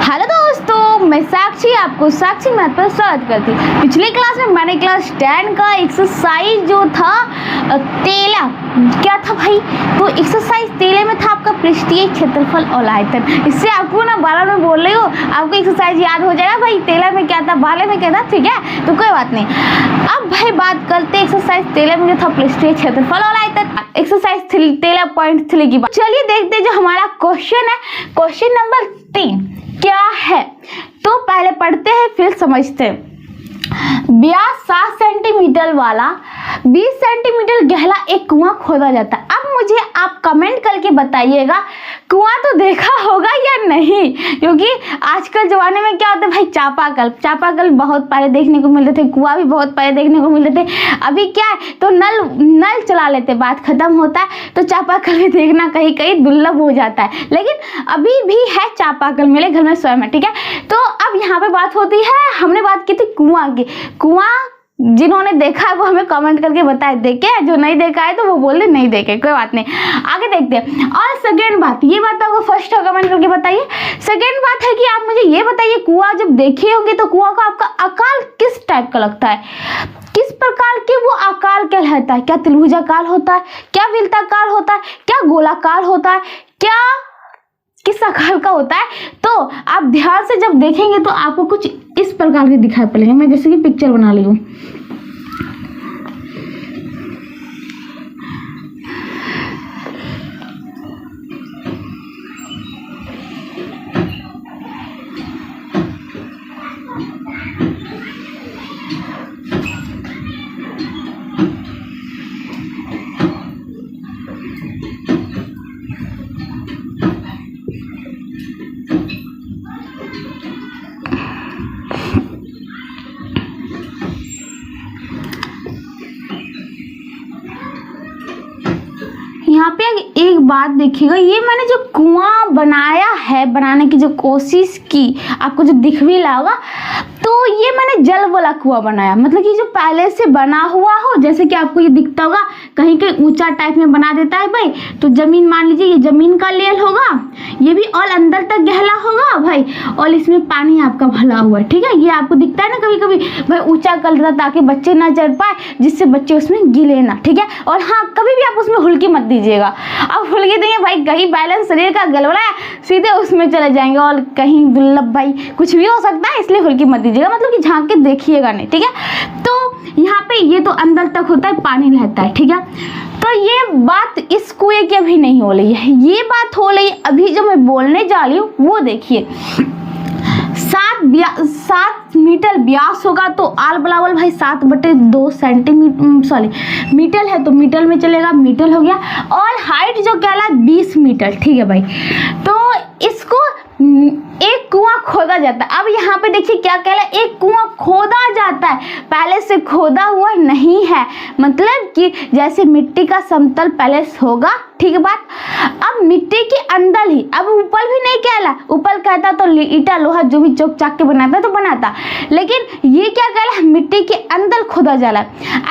Hello दोस्तों, मैं साक्षी आपको साक्षी मैथ पर स्वागत करती हूँ। पिछली क्लास में मैंने क्लास 10 का एक्सरसाइज जो था तेला क्या था भाई, तो एक्सरसाइज तेले में था आपका पृष्ठीय क्षेत्रफल और आयतन। इससे आपको ना बार में बोल रही हो, आपको एक्सरसाइज याद हो जाएगा भाई तेला में क्या था बाले में क्या था, ठीक है, तो कोई बात नहीं। अब भाई बात करते एक्सरसाइज तेले में जो था पृष्ठीय क्षेत्रफल और आयतन। एक्सरसाइज तेला पॉइंट 3 की बात चलिए देखते हैं। जो हमारा क्वेश्चन है, क्वेश्चन नंबर 3 क्या है, तो पहले पढ़ते हैं फिर समझते हैं। व्यास 7 सेंटीमीटर वाला 20 सेंटीमीटर गहरा एक कुआं खोदा जाता है। अब मुझे आप कमेंट करके बताइएगा कुआं तो देखा होगा या नहीं, क्योंकि आजकल जमाने में क्या होता है भाई, चापाकल बहुत पहले देखने को मिलते थे, कुआं भी बहुत पहले देखने को मिलते थे। अभी क्या है तो नल चला लेते, बात खत्म होता है तो चापाकल भी देखना कहीं कहीं दुर्लभ हो जाता है, लेकिन अभी भी है चापाकल मेरे घर में स्वयं है, ठीक है। तो अब यहाँ पे बात होती है, हमने बात की थी कुआं की। कुआं जिन्होंने देखा है वो हमें कमेंट करके बताए, देखे, जो नहीं देखा है तो वो बोल दे नहीं देखे, कोई बात नहीं, आगे देखते हैं। और सेकेंड बात, ये बात आपको फर्स्ट कमेंट करके बताइए। सेकेंड बात है कि आप मुझे ये बताइए कुआं जब देखे होंगे तो कुआं का आपका आकार किस टाइप का लगता है, किस प्रकार के वो आकार कहलाता है। क्या त्रिभुजाकार होता है, क्या वृत्ताकार होता है, क्या गोलाकार होता है, क्या किस आकार का होता है। तो आप ध्यान से जब देखेंगे तो आपको कुछ इस प्रकार के दिखाई पड़ेंगे। मैं जैसे कि पिक्चर बना ली हूँ, यहाँ पे एक बात देखिएगा, ये मैंने जो कुआं बनाया है, बनाने की जो कोशिश की, आपको जो दिख भी रहा होगा, तो ये मैंने जल वाला कुआं बनाया, मतलब कि जो पहले से बना हुआ हो, जैसे कि आपको ये दिखता होगा कहीं कहीं ऊंचा टाइप में बना देता है भाई। तो जमीन मान लीजिए ये जमीन का लेवल होगा, ये भी और अंदर तक गहरा होगा भाई, और इसमें पानी आपका भरा हुआ है, ठीक है। ये आपको दिखता है ना कभी कभी भाई ऊंचा कर देता ताकि बच्चे ना चढ़ पाए, जिससे बच्चे उसमें गिरे ना, ठीक है। और हाँ, कभी भी आप उसमें हुल्की मत दीजिएगा, आप हुल्की देंगे भाई कहीं बैलेंस शरीर का गड़बड़ा है, सीधे उसमें चले जाएंगे और कहीं दुर्लभ भाई कुछ भी हो सकता है, इसलिए हुल्की मत दीजिएगा, मतलब कि झांक के देखिएगा नहीं, ठीक है। तो यहाँ पे ये तो अंदर तक होता है, पानी रहता है, ठीक है। तो ये बात इस कुएं की अभी नहीं हो रही है, ये बात हो रही है अभी जो मैं बोलने जा रही हूँ, वो देखिए। 7 मीटर व्यास होगा तो आल बराबर भाई 7/2 सेंटीमीटर, सॉरी मीटर है तो मीटर में चलेगा, मीटर हो गया। और हाइट जो कहला 20 मीटर, ठीक है भाई। तो इसको एक कुआं खोदा जाता है। अब यहाँ पे देखिए क्या कहला, एक कुआं खोदा जाता है, पहले से खोदा हुआ नहीं है, मतलब कि जैसे मिट्टी का समतल पहले होगा, ठीक है बात। अब मिट्टी के अंदर ही, अब ऊपर भी नहीं कहला, ऊपर कहता तो ईटा लोहा जो भी चौक चाक के बनाता तो बनाता, लेकिन ये क्या कहला, मिट्टी के अंदर खोदा जाला।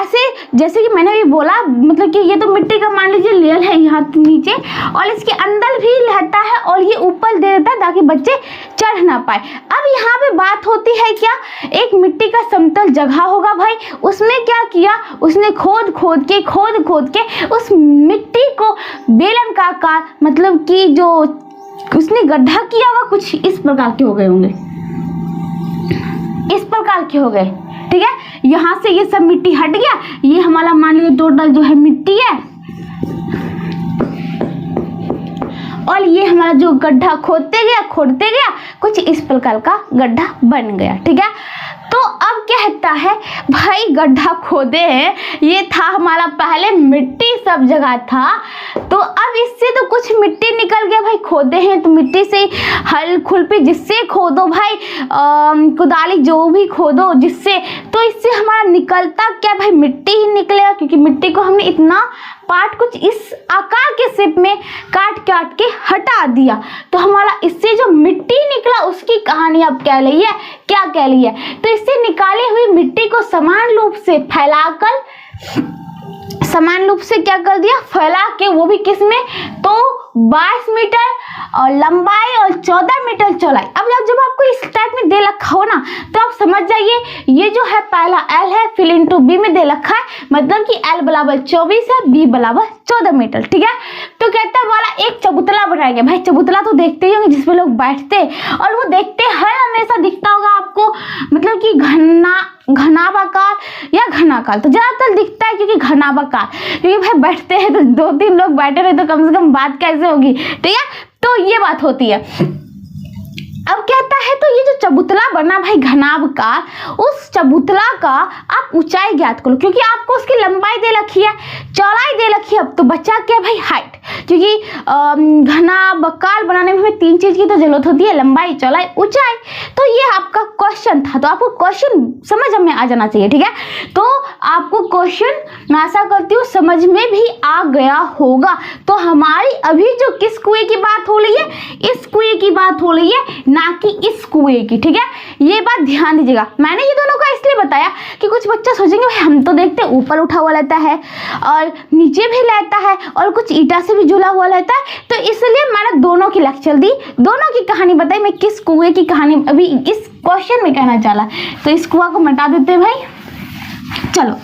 ऐसे जैसे कि मैंने भी बोला, मतलब कि ये तो मिट्टी का मान लीजिए लेयर है यहाँ नीचे, और इसके अंदर भी रहता है और ये ऊपर दे देता है ताकि बच्चे चढ़ ना पाए। अब यहाँ पे बात होती है क्या, एक मिट्टी का समतल जगह होगा भाई, उसमें क्या किया, उसने खोद खोद के उस मिट्टी को बेलन का आकार, मतलब कि जो उसने गड्ढा किया हुआ कुछ इस प्रकार के हो गए होंगे, इस प्रकार के हो गए, ठीक है। यहाँ से ये सब मिट्टी हट गया, ये हमारा मान लीजिए टोटल जो है मिट्टी है, और ये हमारा जो गड्ढा खोदते गया कुछ इस प्रकार का गड्ढा बन गया, ठीक है। तो अब कहता है भाई गड्ढा खोदे हैं, ये था हमारा पहले मिट्टी सब जगह था, तो अब इससे तो कुछ मिट्टी निकल गया भाई, खोदे हैं तो मिट्टी से हल खुरपी जिससे खोदो भाई, कुदाली जो भी खोदो जिससे, तो इससे हमारा निकलता क्या भाई, मिट्टी ही निकलेगा, क्योंकि मिट्टी को हमने इतना पार्ट कुछ इस आकार के शेप में काट के हटा दिया, तो हमारा इससे जो मिट्टी निकला उसकी कहानी अब क्या ली है, क्या कह ली है। तो इससे निकाली हुई मिट्टी को समान रूप से फैलाकर समान रूप से क्या कर दिया, फैला के, वो भी किस में, तो 22 मीटर और लंबाई और 14 मीटर चौड़ाई। अब जब जब आपको इस टाइप में दे रखा हो ना तो आप समझ जाइए ये जो है पहला L है, फिल इनटू B में दे रखा है, मतलब कि L बराबर 24 है, B बराबर 14 मीटर। ठीक है, तो कहता है वाला एक चबूतरा बनाया गया। भाई चबूतरा तो देखते ही होंगे जिसमें लोग बैठते हैं, और वो देखते हर हमेशा दिखता होगा आपको, मतलब कि घनाभाकार या घनाकार, तो ज्यादातर दिखता है क्योंकि घनाभाकार, क्योंकि भाई बैठते हैं तो 2-3 लोग बैठे रहे तो कम से कम बात कैसे होगी। ठीक है, तो ये बात होती है। अब कहता है तो ये जो चबूतरा बना भाई घनाभाकार, उस चबूतरा का आप ऊंचाई ज्ञात करो, क्योंकि आपको उसकी लंबाई दे रखी है, चौड़ाई दे रखी है। अब तो बच्चा क्या भाई हाइट, क्योंकि घनाभाकार बनाने में हमें 3 चीज की तो जरूरत होती है, लंबाई, चौड़ाई, ऊंचाई। तो ये आपका क्वेश्चन था, तो आपको क्वेश्चन समझ में आ जाना चाहिए। ठीक है, तो आपको क्वेश्चन मैं आशा करती हूँ समझ में भी आ गया होगा। तो हमारी अभी जो किस कुएं की बात हो रही है, इस कुएं की बात हो रही है, ना कि इस कुएं की। ठीक है, ये बात ध्यान दीजिएगा। मैंने ये दोनों का इसलिए बताया कि कुछ बच्चे सोचेंगे भाई हम तो देखते ऊपर उठा हुआ रहता है और नीचे भी रहता है और कुछ ईटा से भी जुड़ा हुआ रहता है, तो इसलिए मैंने दोनों की लेक्चर दी, दोनों की कहानी बताई। मैं किस कुएं की कहानी अभी इस क्वेश्चन में कहना चाहा, तो इस कुआं को मिटा देते हैं भाई। चलो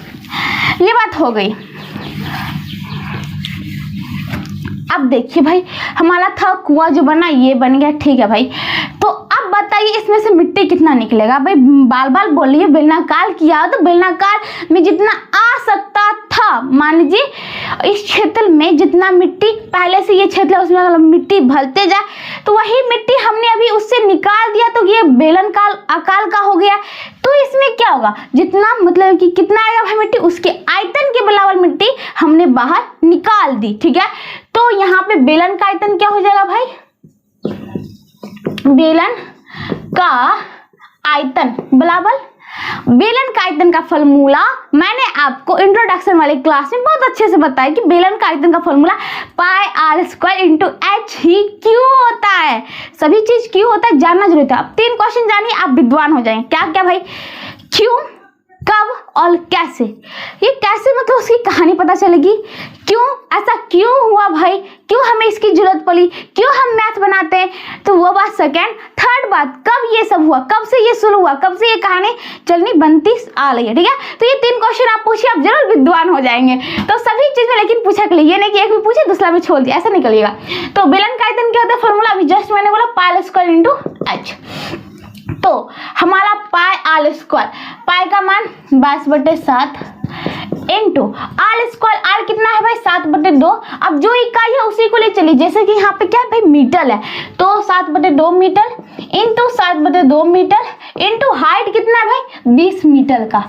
ये बात हो गई। अब देखिए भाई हमारा था कुआं जो बना ये बन गया। ठीक है भाई, तो अब बताइए इसमें से मिट्टी कितना निकलेगा। भाई बाल बाल बोलिए, बेलनाकार किया तो बेलनाकार में जितना आ सकता था, मान लीजिए इस क्षेत्र में जितना मिट्टी पहले से ये क्षेत्र है उसमें अगर मिट्टी भरते जाए तो वही मिट्टी हमने अभी उससे निकाल दिया तो ये बेलनाकार आकार का हो गया। तो इसमें क्या होगा, जितना मतलब कि कितना आएगा भाई मिट्टी, उसके आयतन के बराबर मिट्टी हमने बाहर निकाल दी। ठीक है, तो यहाँ पे बेलन का आयतन क्या हो जाएगा भाई, बेलन का आयतन बराबर, बेलन का आयतन का फॉर्मूला मैंने आपको इंट्रोडक्शन वाले क्लास में बहुत अच्छे से बताया कि बेलन का आयतन का formula pi r square into h ही क्यों होता है। सभी चीज क्यों होता है जानना जरूरी था। अब 3 क्वेश्चन जानिए, आप विद्वान हो जाएंगे। क्या क्या भाई, क्यों, कब और कैसे। ये कैसे मतलब उसकी कहानी पता चलेगी, क्यों ऐसा क्यों हुआ भाई, क्यों हमें इसकी जरूरत पड़ी, क्यों हम मैथ बनाते हैं, तो वो बात सेकेंड। थर्ड बात, कब ये सब हुआ, कब से ये शुरू हुआ, कब से ये कहानी चलनी बनती आ रही है। ठीक है, तो ये 3 क्वेश्चन आप पूछिए, आप जरूर विद्वान हो जाएंगे। तो सभी चीज में लेकिन पूछा के लिए, ये नहीं कि एक भी पूछे दूसरा भी छोड़ दिया, ऐसा निकलिएगा। तो बेलन का आयतन क्या होता है, फॉर्मूला अभी जस्ट मैंने बोला पाई स्क्वायर इंटू एच। तो हमारा पाई आर स्क्वायर, पाई का मान 22/7 इंटू आर स्क्वायर, आर कितना है भाई 7/2। अब जो इकाई है उसी को ले चलिए, जैसे कि यहाँ पे क्या है भाई मीटर है, तो 7/2 meter into 7/2 meter into height कितना है भाई 20 मीटर का।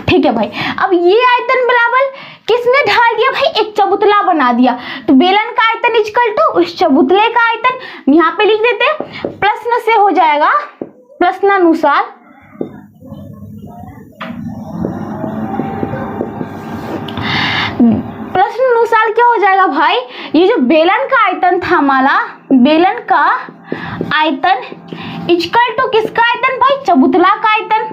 ठीक है भाई, अब ये आयतन बराबर किसने ढाल दिया भाई, एक चबूतरा बना दिया। तो बेलन का आयतन इक्वल टू उस चबूतरे का आयतन, यहाँ पे लिख देते हैं, प्रश्न से हो जाएगा, प्रश्नानुसार क्या हो जाएगा भाई, ये जो बेलन का आयतन था हमारा, बेलन का आयतन इक्वल टू किसका आयतन भाई, चबूतरा का आयतन।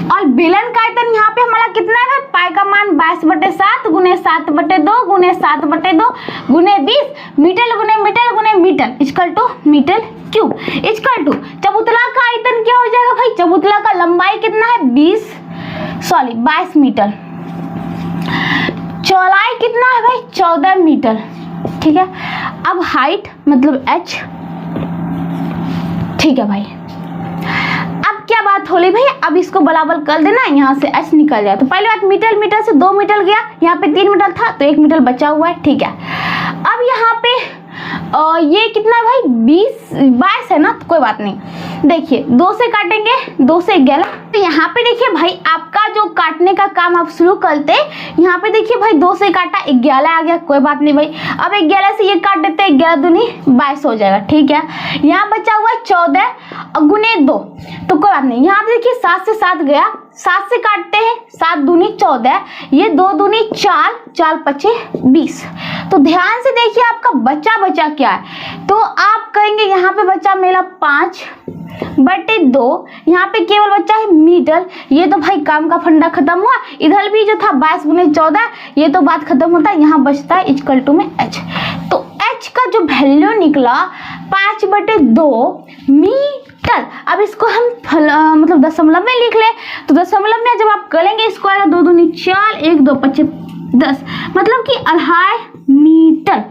और बेलन का आयतन यहाँ पे हमारा कितना है, पाई का मान 22/7 गुने 7/2 गुने 7/2 गुने 20 मीटर गुने मीटर गुने meter equal to meter cube equal to चबूतरा का आयतन क्या हो जाएगा भाई, चबूतरा का लंबाई कितना है 22 मीटर, चौड़ाई कितना है भाई 14 मीटर। ठीक है, अब हाइट मतलब h। ठीक है भाई, अब क्या बात हो रही भाई, अब इसको बराबर कर देना, यहाँ से h निकल जाए। तो पहली बात मीटर, मीटर से 2 मीटर गया, यहाँ पे 3 मीटर था तो 1 मीटर बचा हुआ है। ठीक है, अब यहाँ पे ये कितना है भाई 22 है ना, तो कोई बात नहीं। देखिए 2 से काटेंगे, 2 से 11, तो यहाँ पे देखिए भाई आपका जो काटने का काम आप शुरू करते, यहाँ पे देखिए भाई 2 से काटा 11 आ गया, कोई बात नहीं भाई। अब 11 से ये काट देते, 11 दूनी 22 हो जाएगा। ठीक है, यहाँ बचा हुआ 14 गुने 2, तो कोई बात नहीं। यहाँ देखिए 7 से 7 गया, 7 से काटते हैं, 7 दूनी 14, ये 2 दूनी 4, 4 पचे 20। तो ध्यान से देखिए आपका बचा क्या है, तो आप कहेंगे यहाँ पे बचा मेरा 5/2, यहाँ पे केवल बचा है मीटर। ये तो भाई काम का फंडा खत्म हुआ, इधर भी जो था 22 गुने 14, ये तो बात खत्म होता है, यहाँ बचता है इक्वल टू में h। तो वैल्यू निकला 5/2 मीटर। अब इसको हम मतलब दशमलव में लिख ले, तो दशमलव में जब आप करेंगे इसको आएगा 2 दूनी 4, 1 2 5 10, मतलब कि 2.5 मीटर।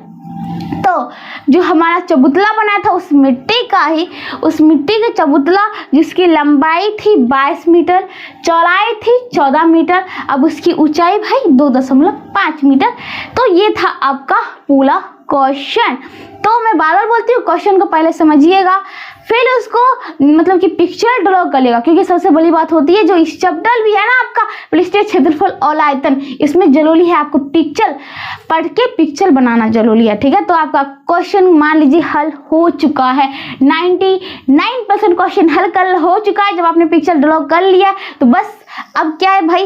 तो जो हमारा चबूतरा बना था उस मिट्टी का ही, उस मिट्टी के चबूतरा जिसकी लंबाई थी 22 मीटर, चौड़ाई थी 14 मीटर, अब उसकी ऊंचाई भाई 2.5 मीटर। तो ये था आपका पूरा क्वेश्चन। तो मैं बार बार बोलती हूँ क्वेश्चन को पहले समझिएगा, फिर उसको मतलब कि पिक्चर ड्रॉ कर लेगा, क्योंकि सबसे बड़ी बात होती है जो इस चैप्टर भी है ना आपका पृष्ठीय क्षेत्रफल और आयतन, इसमें जरूरी है आपको पिक्चर पढ़ के पिक्चर बनाना जरूरी है, ठीक है। तो आपका क्वेश्चन मान लीजिए हल हो चुका है, 99% क्वेश्चन हल कर हो चुका है। जब आपने पिक्चर ड्रॉ कर लिया तो बस अब क्या है भाई,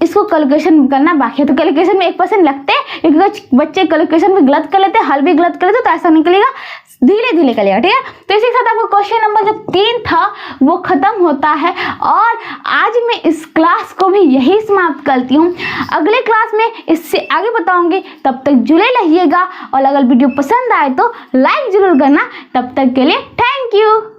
इसको कैलकुलेशन करना बाकी है। तो कैलकुलेशन में 1% लगते हैं, क्योंकि बच्चे कैलकुलेशन भी गलत कर लेते हैं, हल भी गलत कर लेते, तो ऐसा निकलेगा, धीरे धीरे करेगा, ठीक है। तो इसी के साथ आपको क्वेश्चन नंबर जो 3 था वो खत्म होता है, और आज मैं इस क्लास को भी यही समाप्त करती हूँ। अगले क्लास में इससे आगे बताऊंगी, तब तक जुड़े रहिएगा, और अगर वीडियो पसंद आए तो लाइक जरूर करना। तब तक के लिए थैंक यू।